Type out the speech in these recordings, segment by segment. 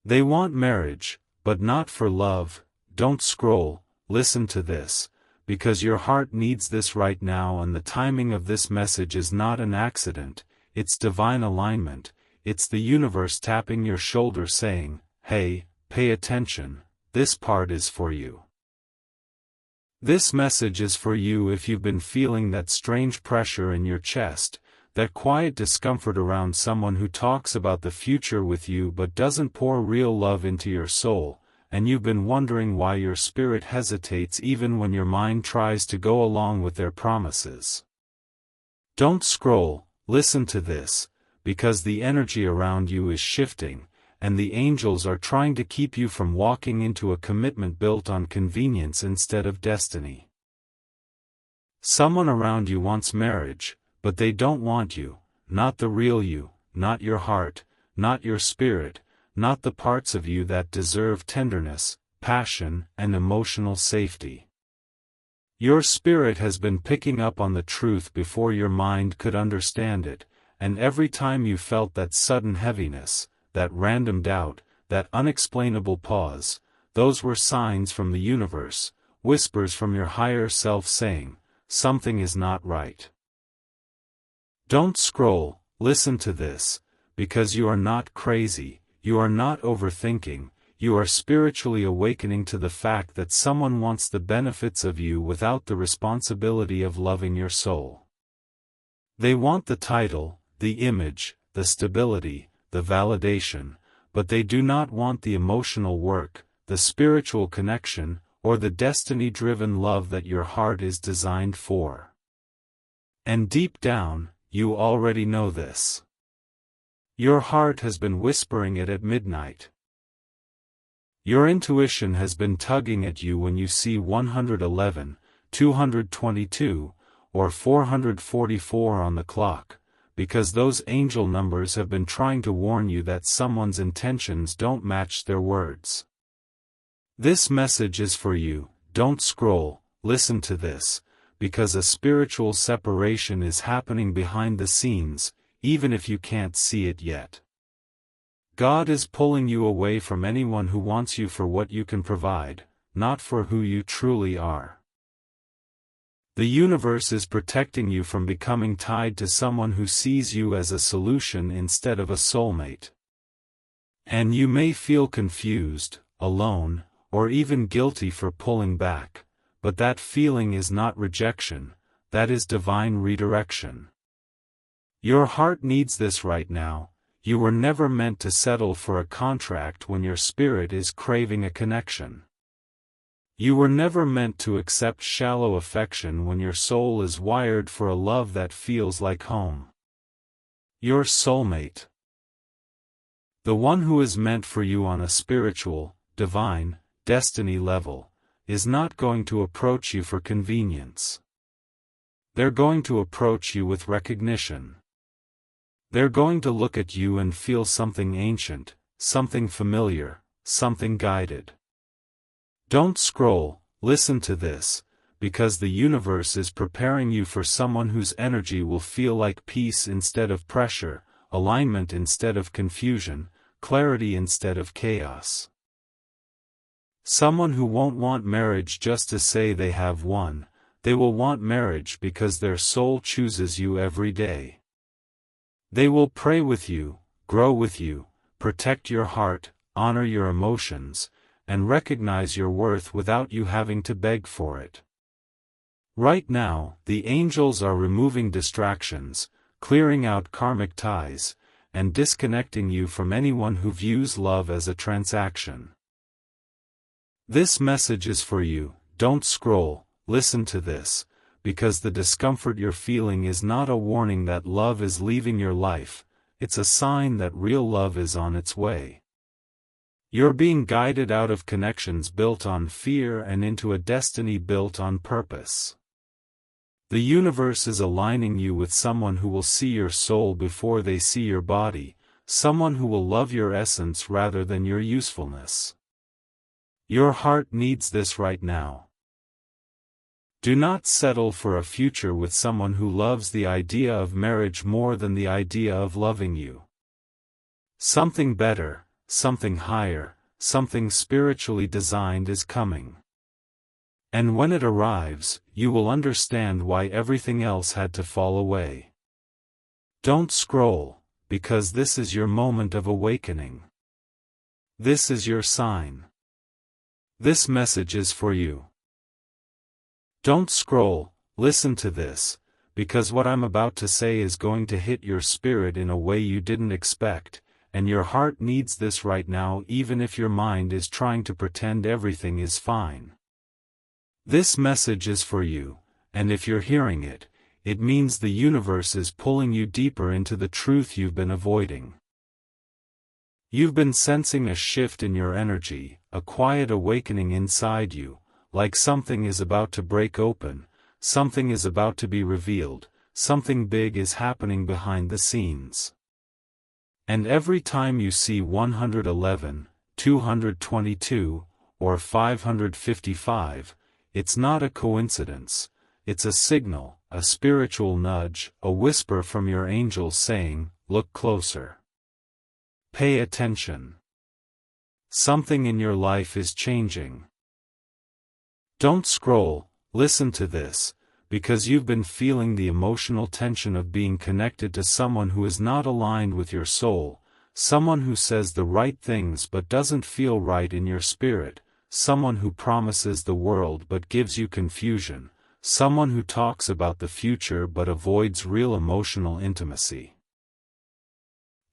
They want marriage, but not for love. Don't scroll, listen to this, because your heart needs this right now, and the timing of this message is not an accident, it's divine alignment. It's the universe tapping your shoulder saying, hey, pay attention, this part is for you. This message is for you if you've been feeling that strange pressure in your chest, that quiet discomfort around someone who talks about the future with you but doesn't pour real love into your soul, and you've been wondering why your spirit hesitates even when your mind tries to go along with their promises. Don't scroll, listen to this, because the energy around you is shifting, and the angels are trying to keep you from walking into a commitment built on convenience instead of destiny. Someone around you wants marriage, but they don't want you, not the real you, not your heart, not your spirit, not the parts of you that deserve tenderness, passion, and emotional safety. Your spirit has been picking up on the truth before your mind could understand it, and every time you felt that sudden heaviness, that random doubt, that unexplainable pause, those were signs from the universe, whispers from your higher self saying, something is not right. Don't scroll, listen to this, because you are not crazy, you are not overthinking, you are spiritually awakening to the fact that someone wants the benefits of you without the responsibility of loving your soul. They want the title, the image, the stability, the validation, but they do not want the emotional work, the spiritual connection, or the destiny-driven love that your heart is designed for. And deep down, you already know this. Your heart has been whispering it at midnight. Your intuition has been tugging at you when you see 111, 222, or 444 on the clock, because those angel numbers have been trying to warn you that someone's intentions don't match their words. This message is for you. Don't scroll, listen to this, because a spiritual separation is happening behind the scenes, even if you can't see it yet. God is pulling you away from anyone who wants you for what you can provide, not for who you truly are. The universe is protecting you from becoming tied to someone who sees you as a solution instead of a soulmate. And you may feel confused, alone, or even guilty for pulling back, but that feeling is not rejection, that is divine redirection. Your heart needs this right now. You were never meant to settle for a contract when your spirit is craving a connection. You were never meant to accept shallow affection when your soul is wired for a love that feels like home. Your soulmate, the one who is meant for you on a spiritual, divine, destiny level, is not going to approach you for convenience. They're going to approach you with recognition. They're going to look at you and feel something ancient, something familiar, something guided. Don't scroll, listen to this, because the universe is preparing you for someone whose energy will feel like peace instead of pressure, alignment instead of confusion, clarity instead of chaos. Someone who won't want marriage just to say they have one, they will want marriage because their soul chooses you every day. They will pray with you, grow with you, protect your heart, honor your emotions, and recognize your worth without you having to beg for it. Right now, the angels are removing distractions, clearing out karmic ties, and disconnecting you from anyone who views love as a transaction. This message is for you. Don't scroll, listen to this, because the discomfort you're feeling is not a warning that love is leaving your life, it's a sign that real love is on its way. You're being guided out of connections built on fear and into a destiny built on purpose. The universe is aligning you with someone who will see your soul before they see your body, someone who will love your essence rather than your usefulness. Your heart needs this right now. Do not settle for a future with someone who loves the idea of marriage more than the idea of loving you. Something better, something higher, something spiritually designed is coming. And when it arrives, you will understand why everything else had to fall away. Don't scroll, because this is your moment of awakening. This is your sign. This message is for you. Don't scroll, listen to this, because what I'm about to say is going to hit your spirit in a way you didn't expect, and your heart needs this right now even if your mind is trying to pretend everything is fine. This message is for you, and if you're hearing it, it means the universe is pulling you deeper into the truth you've been avoiding. You've been sensing a shift in your energy, a quiet awakening inside you, like something is about to break open, something is about to be revealed, something big is happening behind the scenes. And every time you see 111, 222, or 555, it's not a coincidence, it's a signal, a spiritual nudge, a whisper from your angels saying, "Look closer. Pay attention. Something in your life is changing." Don't scroll, listen to this, because you've been feeling the emotional tension of being connected to someone who is not aligned with your soul, someone who says the right things but doesn't feel right in your spirit, someone who promises the world but gives you confusion, someone who talks about the future but avoids real emotional intimacy.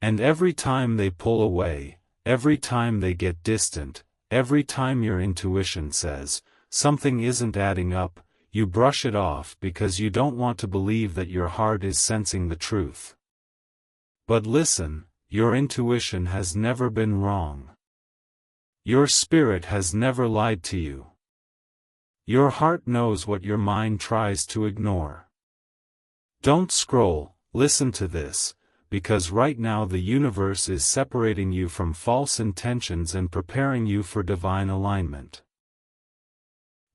And every time they pull away, every time they get distant, every time your intuition says, something isn't adding up, you brush it off because you don't want to believe that your heart is sensing the truth. But listen, your intuition has never been wrong. Your spirit has never lied to you. Your heart knows what your mind tries to ignore. Don't scroll, listen to this, because right now the universe is separating you from false intentions and preparing you for divine alignment.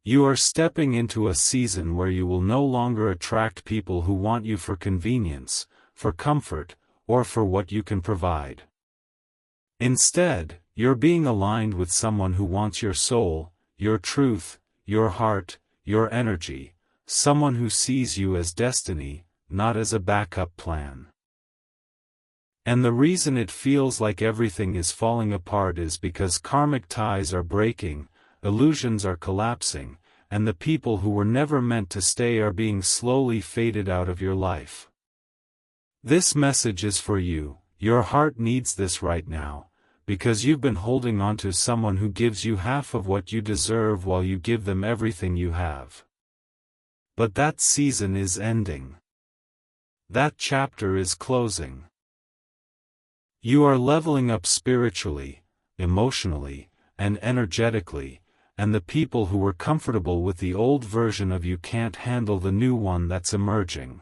You are stepping into a season where you will no longer attract people who want you for convenience, for comfort, or for what you can provide. Instead, you're being aligned with someone who wants your soul, your truth, your heart, your energy, someone who sees you as destiny, not as a backup plan. And the reason it feels like everything is falling apart is because karmic ties are breaking, illusions are collapsing, and the people who were never meant to stay are being slowly faded out of your life. This message is for you, your heart needs this right now, because you've been holding on to someone who gives you half of what you deserve while you give them everything you have. But that season is ending. That chapter is closing. You are leveling up spiritually, emotionally, and energetically, and the people who were comfortable with the old version of you can't handle the new one that's emerging.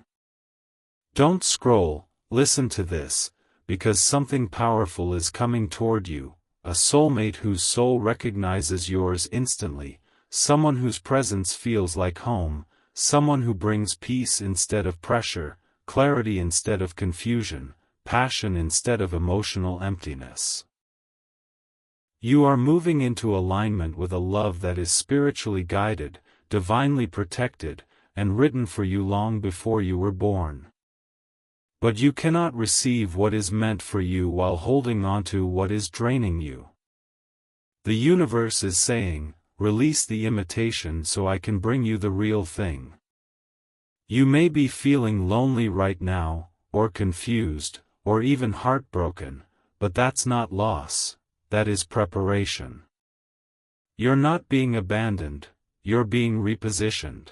Don't scroll, listen to this, because something powerful is coming toward you, a soulmate whose soul recognizes yours instantly, someone whose presence feels like home, someone who brings peace instead of pressure, clarity instead of confusion, passion instead of emotional emptiness. You are moving into alignment with a love that is spiritually guided, divinely protected, and written for you long before you were born. But you cannot receive what is meant for you while holding on to what is draining you. The universe is saying, release the imitation so I can bring you the real thing. You may be feeling lonely right now, or confused, or even heartbroken, but that's not loss, that is preparation. You're not being abandoned, you're being repositioned.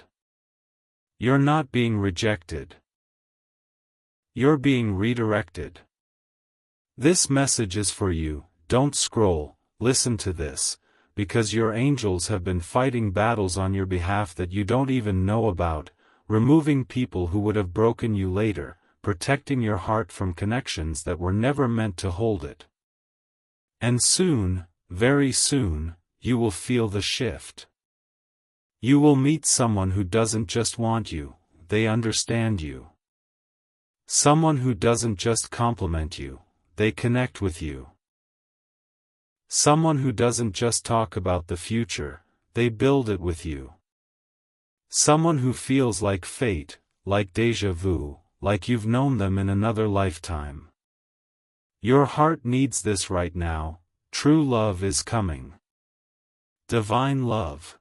You're not being rejected. You're being redirected. This message is for you, don't scroll, listen to this, because your angels have been fighting battles on your behalf that you don't even know about, removing people who would have broken you later, protecting your heart from connections that were never meant to hold it. And soon, very soon, you will feel the shift. You will meet someone who doesn't just want you, they understand you. Someone who doesn't just compliment you, they connect with you. Someone who doesn't just talk about the future, they build it with you. Someone who feels like fate, like déjà vu, like you've known them in another lifetime. Your heart needs this right now. True love is coming. Divine love.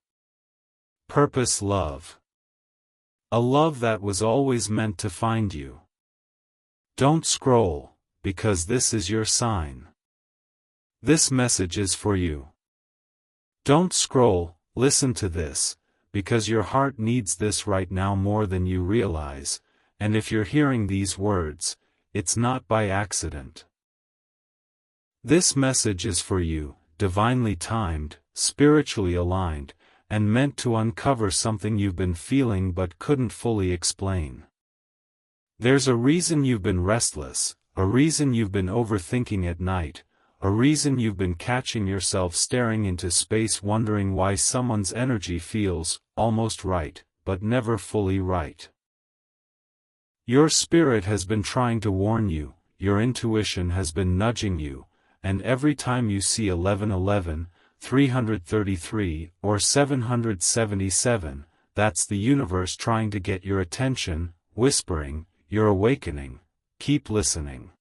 Purpose love. A love that was always meant to find you. Don't scroll, because this is your sign. This message is for you. Don't scroll, listen to this, because your heart needs this right now more than you realize, and if you're hearing these words, it's not by accident. This message is for you, divinely timed, spiritually aligned, and meant to uncover something you've been feeling but couldn't fully explain. There's a reason you've been restless, a reason you've been overthinking at night, a reason you've been catching yourself staring into space wondering why someone's energy feels almost right, but never fully right. Your spirit has been trying to warn you, your intuition has been nudging you, and every time you see 1111, 333, or 777, that's the universe trying to get your attention, whispering, "You're awakening, keep listening."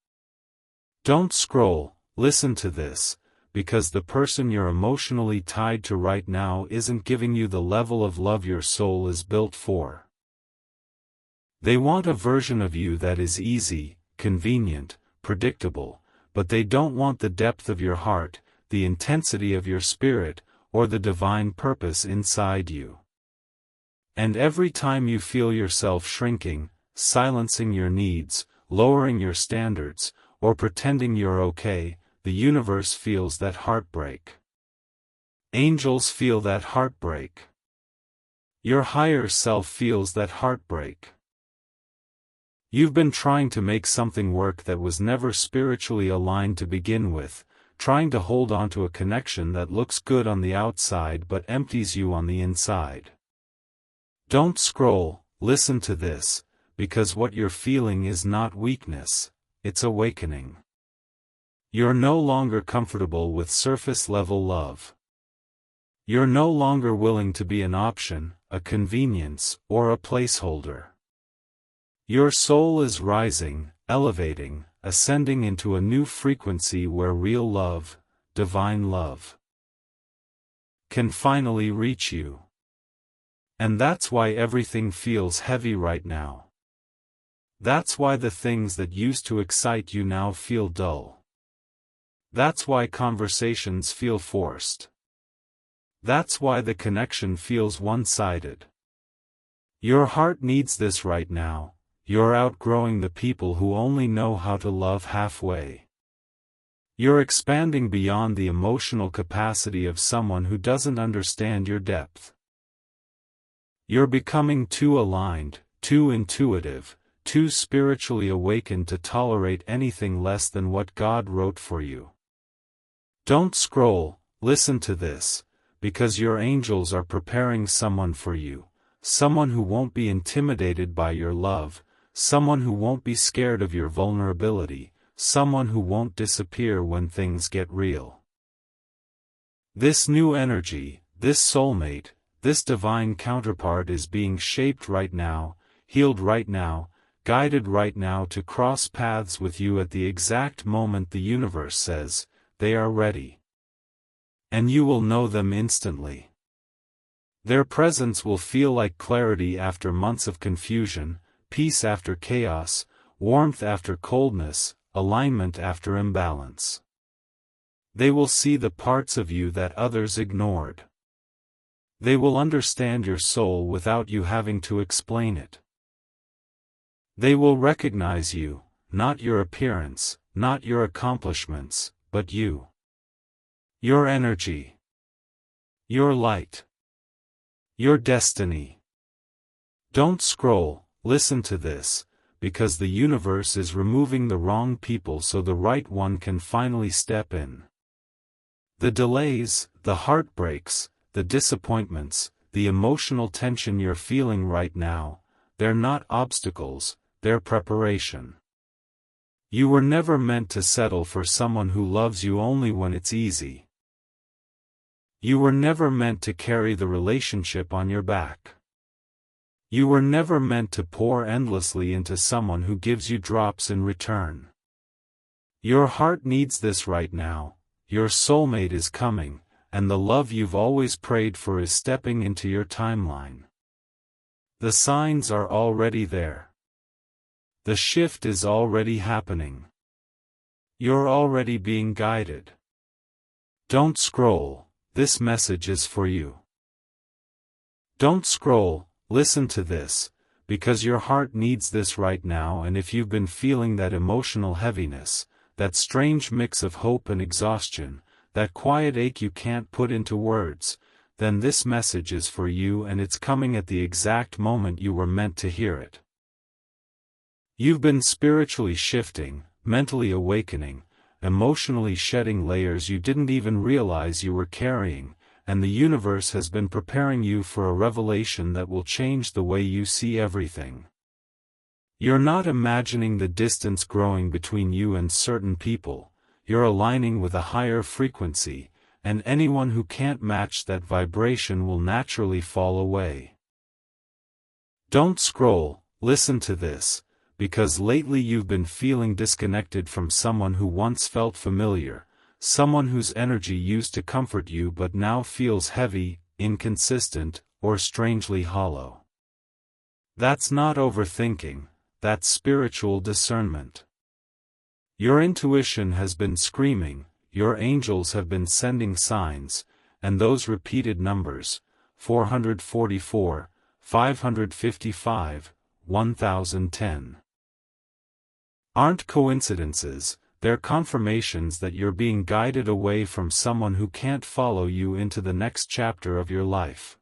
Don't scroll, listen to this, because the person you're emotionally tied to right now isn't giving you the level of love your soul is built for. They want a version of you that is easy, convenient, predictable, but they don't want the depth of your heart, the intensity of your spirit, or the divine purpose inside you. And every time you feel yourself shrinking, silencing your needs, lowering your standards, or pretending you're okay, the universe feels that heartbreak. Angels feel that heartbreak. Your higher self feels that heartbreak. You've been trying to make something work that was never spiritually aligned to begin with, trying to hold on to a connection that looks good on the outside but empties you on the inside. Don't scroll, listen to this, because what you're feeling is not weakness, it's awakening. You're no longer comfortable with surface-level love. You're no longer willing to be an option, a convenience, or a placeholder. Your soul is rising, elevating, ascending into a new frequency where real love, divine love, can finally reach you. And that's why everything feels heavy right now. That's why the things that used to excite you now feel dull. That's why conversations feel forced. That's why the connection feels one-sided. Your heart needs this right now. You're outgrowing the people who only know how to love halfway. You're expanding beyond the emotional capacity of someone who doesn't understand your depth. You're becoming too aligned, too intuitive, too spiritually awakened to tolerate anything less than what God wrote for you. Don't scroll, listen to this, because your angels are preparing someone for you, someone who won't be intimidated by your love, someone who won't be scared of your vulnerability, someone who won't disappear when things get real. This new energy, this soulmate, this divine counterpart is being shaped right now, healed right now, guided right now to cross paths with you at the exact moment the universe says, they are ready. And you will know them instantly. Their presence will feel like clarity after months of confusion, peace after chaos, warmth after coldness, alignment after imbalance. They will see the parts of you that others ignored. They will understand your soul without you having to explain it. They will recognize you, not your appearance, not your accomplishments, but you. Your energy. Your light. Your destiny. Don't scroll. Listen to this, because the universe is removing the wrong people so the right one can finally step in. The delays, the heartbreaks, the disappointments, the emotional tension you're feeling right now, they're not obstacles, they're preparation. You were never meant to settle for someone who loves you only when it's easy. You were never meant to carry the relationship on your back. You were never meant to pour endlessly into someone who gives you drops in return. Your heart needs this right now. Your soulmate is coming, and the love you've always prayed for is stepping into your timeline. The signs are already there. The shift is already happening. You're already being guided. Don't scroll, this message is for you. Don't scroll, listen to this, because your heart needs this right now, and if you've been feeling that emotional heaviness, that strange mix of hope and exhaustion, that quiet ache you can't put into words, then this message is for you, and it's coming at the exact moment you were meant to hear it. You've been spiritually shifting, mentally awakening, emotionally shedding layers you didn't even realize you were carrying, and the universe has been preparing you for a revelation that will change the way you see everything. You're not imagining the distance growing between you and certain people, you're aligning with a higher frequency, and anyone who can't match that vibration will naturally fall away. Don't scroll, listen to this, because lately you've been feeling disconnected from someone who once felt familiar, someone whose energy used to comfort you but now feels heavy, inconsistent, or strangely hollow. That's not overthinking, that's spiritual discernment. Your intuition has been screaming, your angels have been sending signs, and those repeated numbers, 444, 555, 1010. Aren't coincidences, they're confirmations that you're being guided away from someone who can't follow you into the next chapter of your life.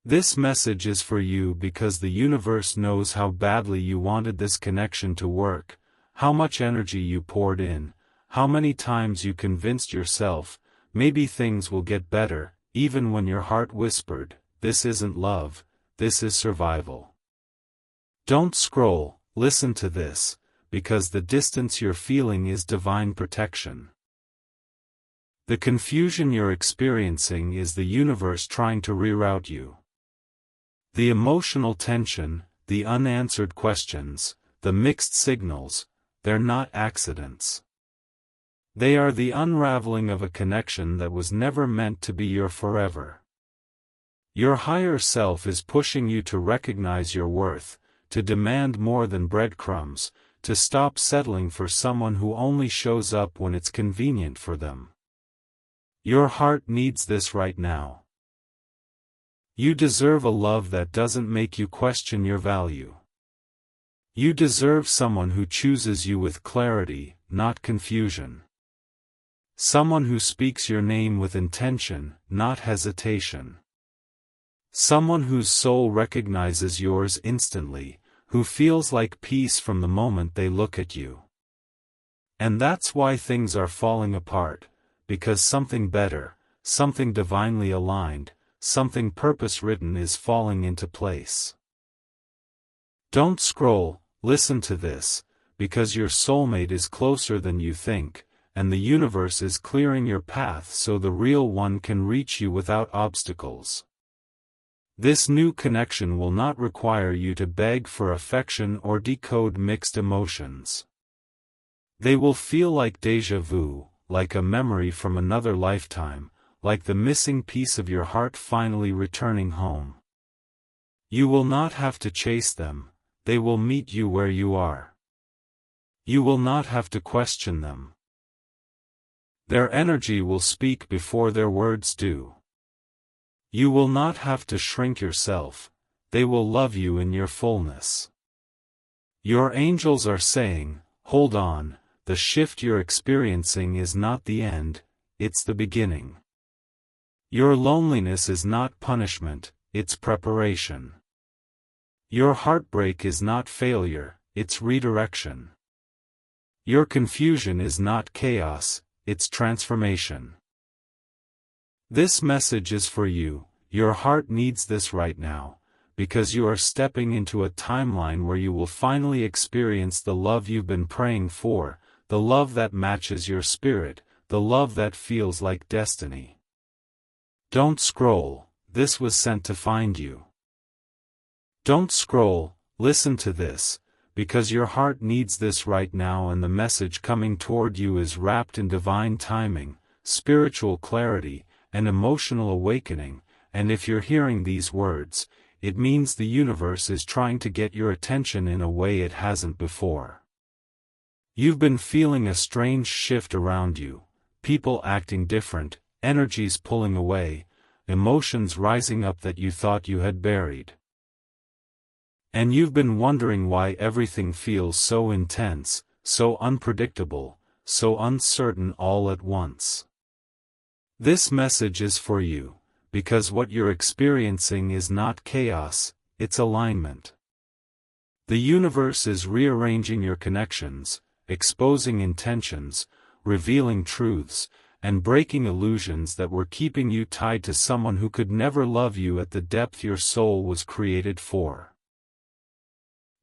This message is for you because the universe knows how badly you wanted this connection to work, how much energy you poured in, how many times you convinced yourself, maybe things will get better, even when your heart whispered, this isn't love, this is survival. Don't scroll, listen to this, because the distance you're feeling is divine protection. The confusion you're experiencing is the universe trying to reroute you. The emotional tension, the unanswered questions, the mixed signals, they're not accidents. They are the unraveling of a connection that was never meant to be your forever. Your higher self is pushing you to recognize your worth, to demand more than breadcrumbs, to stop settling for someone who only shows up when it's convenient for them. Your heart needs this right now. You deserve a love that doesn't make you question your value. You deserve someone who chooses you with clarity, not confusion. Someone who speaks your name with intention, not hesitation. Someone whose soul recognizes yours instantly, who feels like peace from the moment they look at you. And that's why things are falling apart, because something better, something divinely aligned, something purpose-written is falling into place. Don't scroll, listen to this, because your soulmate is closer than you think, and the universe is clearing your path so the real one can reach you without obstacles. This new connection will not require you to beg for affection or decode mixed emotions. They will feel like déjà vu, like a memory from another lifetime, like the missing piece of your heart finally returning home. You will not have to chase them, they will meet you where you are. You will not have to question them. Their energy will speak before their words do. You will not have to shrink yourself, they will love you in your fullness. Your angels are saying, hold on, the shift you're experiencing is not the end, it's the beginning. Your loneliness is not punishment, it's preparation. Your heartbreak is not failure, it's redirection. Your confusion is not chaos, it's transformation. This message is for you, your heart needs this right now, because you are stepping into a timeline where you will finally experience the love you've been praying for, the love that matches your spirit, the love that feels like destiny. Don't scroll, this was sent to find you. Don't scroll, listen to this, because your heart needs this right now, and the message coming toward you is wrapped in divine timing, spiritual clarity, and emotional awakening, and if you're hearing these words, it means the universe is trying to get your attention in a way it hasn't before. You've been feeling a strange shift around you, people acting different, energies pulling away, emotions rising up that you thought you had buried. And you've been wondering why everything feels so intense, so unpredictable, so uncertain all at once. This message is for you, because what you're experiencing is not chaos, it's alignment. The universe is rearranging your connections, exposing intentions, revealing truths, and breaking illusions that were keeping you tied to someone who could never love you at the depth your soul was created for.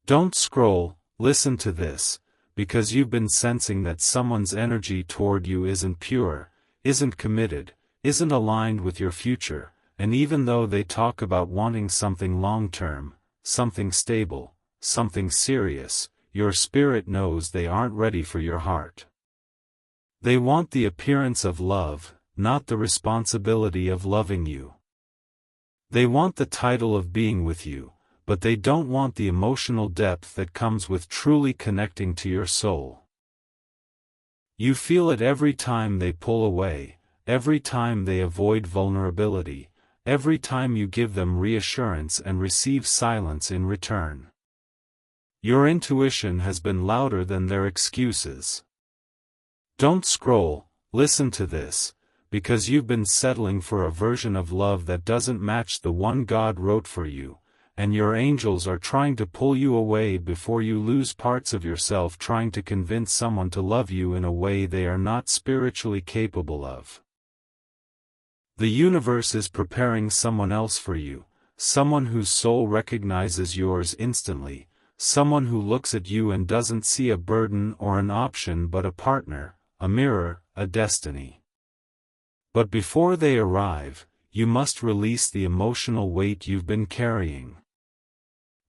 Don't scroll, listen to this, because you've been sensing that someone's energy toward you isn't pure, isn't committed, isn't aligned with your future, and even though they talk about wanting something long-term, something stable, something serious, your spirit knows they aren't ready for your heart. They want the appearance of love, not the responsibility of loving you. They want the title of being with you, but they don't want the emotional depth that comes with truly connecting to your soul. You feel it every time they pull away, every time they avoid vulnerability, every time you give them reassurance and receive silence in return. Your intuition has been louder than their excuses. Don't scroll, listen to this, because you've been settling for a version of love that doesn't match the one God wrote for you, and your angels are trying to pull you away before you lose parts of yourself trying to convince someone to love you in a way they are not spiritually capable of. The universe is preparing someone else for you, someone whose soul recognizes yours instantly, someone who looks at you and doesn't see a burden or an option but a partner, a mirror, a destiny. But before they arrive, you must release the emotional weight you've been carrying.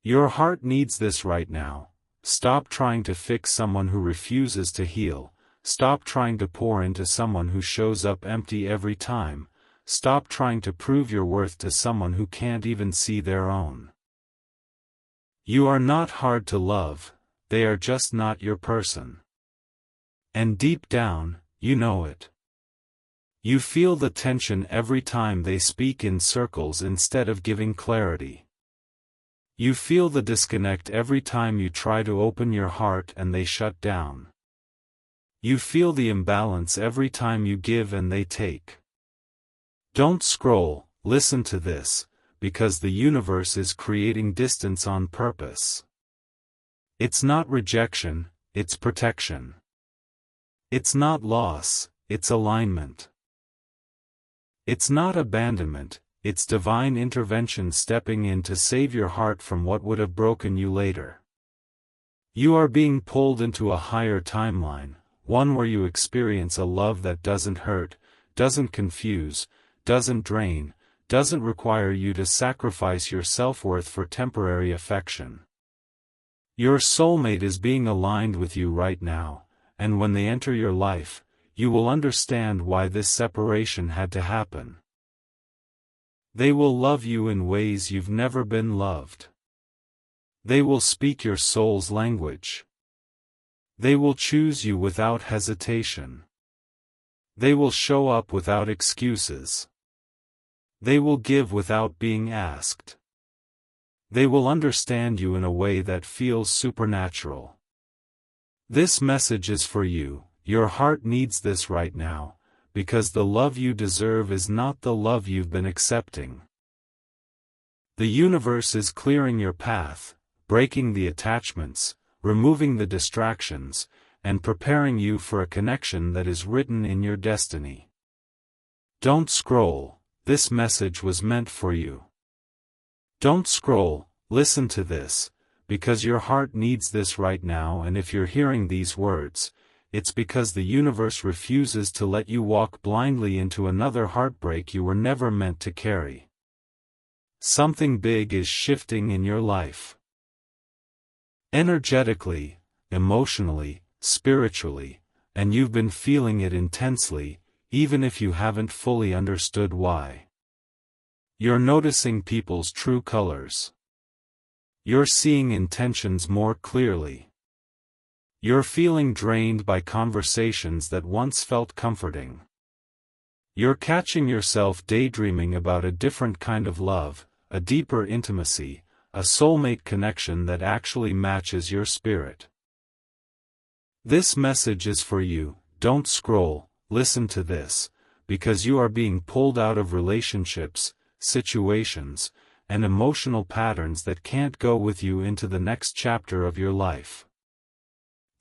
Your heart needs this right now. Stop trying to fix someone who refuses to heal, stop trying to pour into someone who shows up empty every time, stop trying to prove your worth to someone who can't even see their own. You are not hard to love, they are just not your person. And deep down, you know it. You feel the tension every time they speak in circles instead of giving clarity. You feel the disconnect every time you try to open your heart and they shut down. You feel the imbalance every time you give and they take. Don't scroll, listen to this, because the universe is creating distance on purpose. It's not rejection, it's protection. It's not loss, it's alignment. It's not abandonment, it's divine intervention stepping in to save your heart from what would have broken you later. You are being pulled into a higher timeline, one where you experience a love that doesn't hurt, doesn't confuse, doesn't drain, doesn't require you to sacrifice your self-worth for temporary affection. Your soulmate is being aligned with you right now, and when they enter your life, you will understand why this separation had to happen. They will love you in ways you've never been loved. They will speak your soul's language. They will choose you without hesitation. They will show up without excuses. They will give without being asked. They will understand you in a way that feels supernatural. This message is for you, your heart needs this right now, because the love you deserve is not the love you've been accepting. The universe is clearing your path, breaking the attachments, removing the distractions, and preparing you for a connection that is written in your destiny. Don't scroll, this message was meant for you. Don't scroll, listen to this, because your heart needs this right now, and if you're hearing these words, it's because the universe refuses to let you walk blindly into another heartbreak you were never meant to carry. Something big is shifting in your life. Energetically, emotionally, spiritually, and you've been feeling it intensely, even if you haven't fully understood why. You're noticing people's true colors. You're seeing intentions more clearly. You're feeling drained by conversations that once felt comforting. You're catching yourself daydreaming about a different kind of love, a deeper intimacy, a soulmate connection that actually matches your spirit. This message is for you. Don't scroll, listen to this, because you are being pulled out of relationships, situations, and emotional patterns that can't go with you into the next chapter of your life.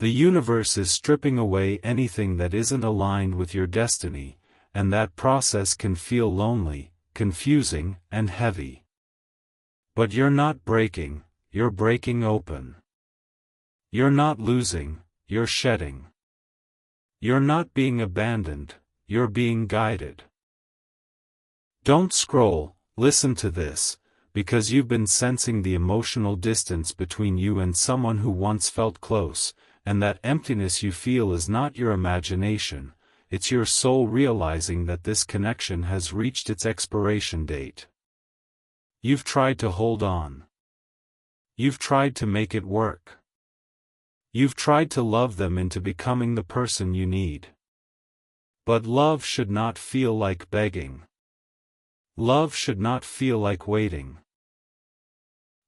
The universe is stripping away anything that isn't aligned with your destiny, and that process can feel lonely, confusing, and heavy. But you're not breaking, you're breaking open. You're not losing, you're shedding. You're not being abandoned, you're being guided. Don't scroll, listen to this, because you've been sensing the emotional distance between you and someone who once felt close, and that emptiness you feel is not your imagination, it's your soul realizing that this connection has reached its expiration date. You've tried to hold on. You've tried to make it work. You've tried to love them into becoming the person you need. But love should not feel like begging. Love should not feel like waiting.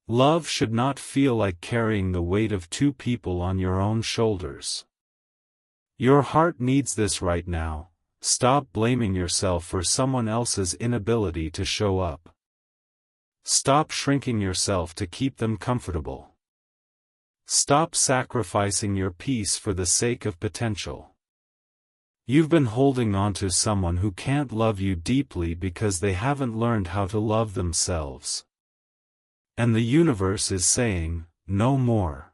Love should not feel like carrying the weight of two people on your own shoulders. Your heart needs this right now. Stop blaming yourself for someone else's inability to show up. Stop shrinking yourself to keep them comfortable. Stop sacrificing your peace for the sake of potential. You've been holding on to someone who can't love you deeply because they haven't learned how to love themselves. And the universe is saying, no more.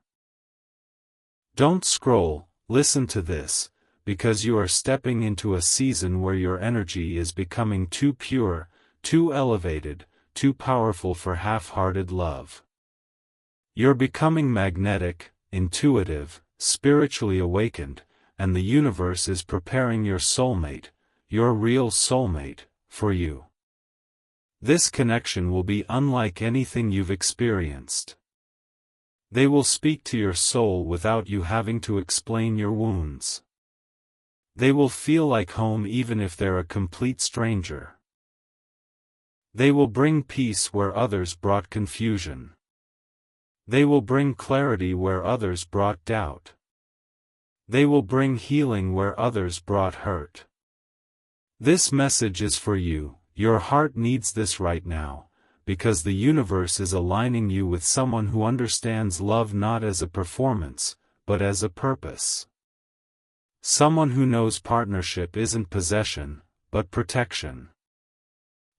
Don't scroll, listen to this, because you are stepping into a season where your energy is becoming too pure, too elevated, too powerful for half-hearted love. You're becoming magnetic, intuitive, spiritually awakened, and the universe is preparing your soulmate, your real soulmate, for you. This connection will be unlike anything you've experienced. They will speak to your soul without you having to explain your wounds. They will feel like home even if they're a complete stranger. They will bring peace where others brought confusion. They will bring clarity where others brought doubt. They will bring healing where others brought hurt. This message is for you. Your heart needs this right now, because the universe is aligning you with someone who understands love not as a performance, but as a purpose. Someone who knows partnership isn't possession, but protection.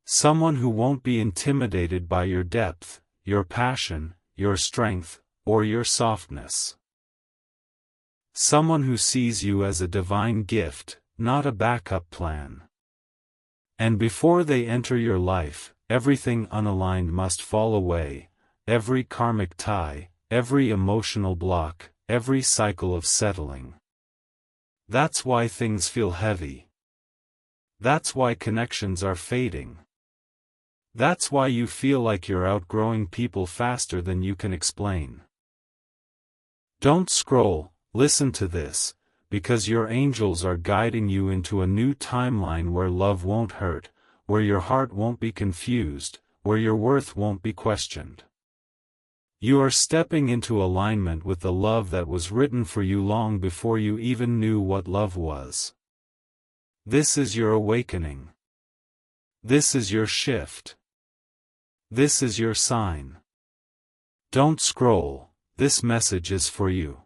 Someone who won't be intimidated by your depth, your passion, your strength, or your softness. Someone who sees you as a divine gift, not a backup plan. And before they enter your life, everything unaligned must fall away, every karmic tie, every emotional block, every cycle of settling. That's why things feel heavy. That's why connections are fading. That's why you feel like you're outgrowing people faster than you can explain. Don't scroll, listen to this, because your angels are guiding you into a new timeline where love won't hurt, where your heart won't be confused, where your worth won't be questioned. You are stepping into alignment with the love that was written for you long before you even knew what love was. This is your awakening. This is your shift. This is your sign. Don't scroll, this message is for you.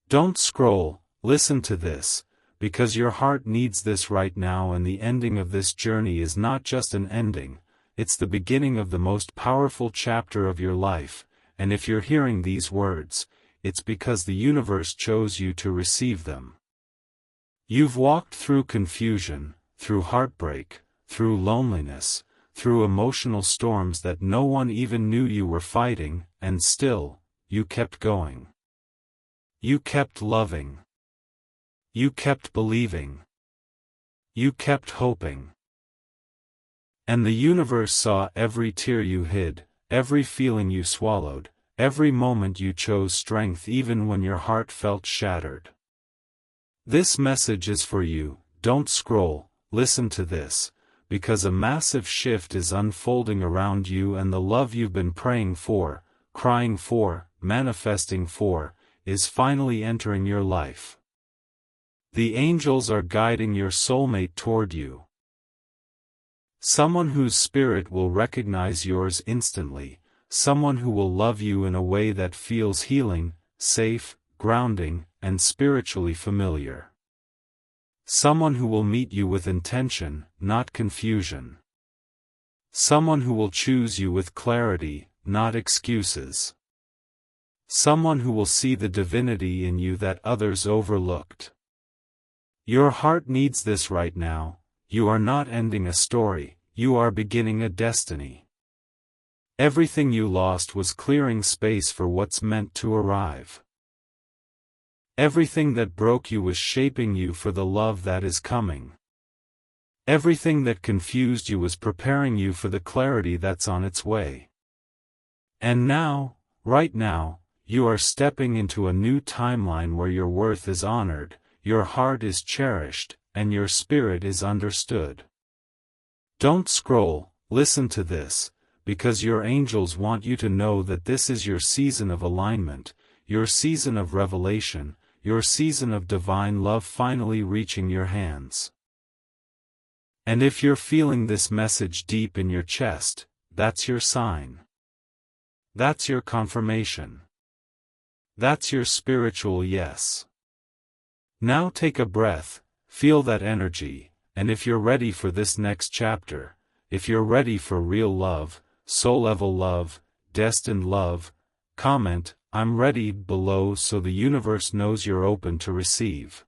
Don't scroll, listen to this, because your heart needs this right now, and the ending of this journey is not just an ending, it's the beginning of the most powerful chapter of your life, and if you're hearing these words, it's because the universe chose you to receive them. You've walked through confusion, through heartbreak, through loneliness, through emotional storms that no one even knew you were fighting, and still, you kept going. You kept loving. You kept believing. You kept hoping. And the universe saw every tear you hid, every feeling you swallowed, every moment you chose strength even when your heart felt shattered. This message is for you. Don't scroll, listen to this, because a massive shift is unfolding around you, and the love you've been praying for, crying for, manifesting for, is finally entering your life. The angels are guiding your soulmate toward you. Someone whose spirit will recognize yours instantly, someone who will love you in a way that feels healing, safe, grounding, and spiritually familiar. Someone who will meet you with intention, not confusion. Someone who will choose you with clarity, not excuses. Someone who will see the divinity in you that others overlooked. Your heart needs this right now. You are not ending a story, you are beginning a destiny. Everything you lost was clearing space for what's meant to arrive. Everything that broke you was shaping you for the love that is coming. Everything that confused you was preparing you for the clarity that's on its way. And now, right now, you are stepping into a new timeline where your worth is honored, your heart is cherished, and your spirit is understood. Don't scroll, listen to this, because your angels want you to know that this is your season of alignment, your season of revelation, your season of divine love finally reaching your hands. And if you're feeling this message deep in your chest, that's your sign. That's your confirmation. That's your spiritual yes. Now take a breath, feel that energy, and if you're ready for this next chapter, if you're ready for real love, soul-level love, destined love, comment, "I'm ready" below so the universe knows you're open to receive.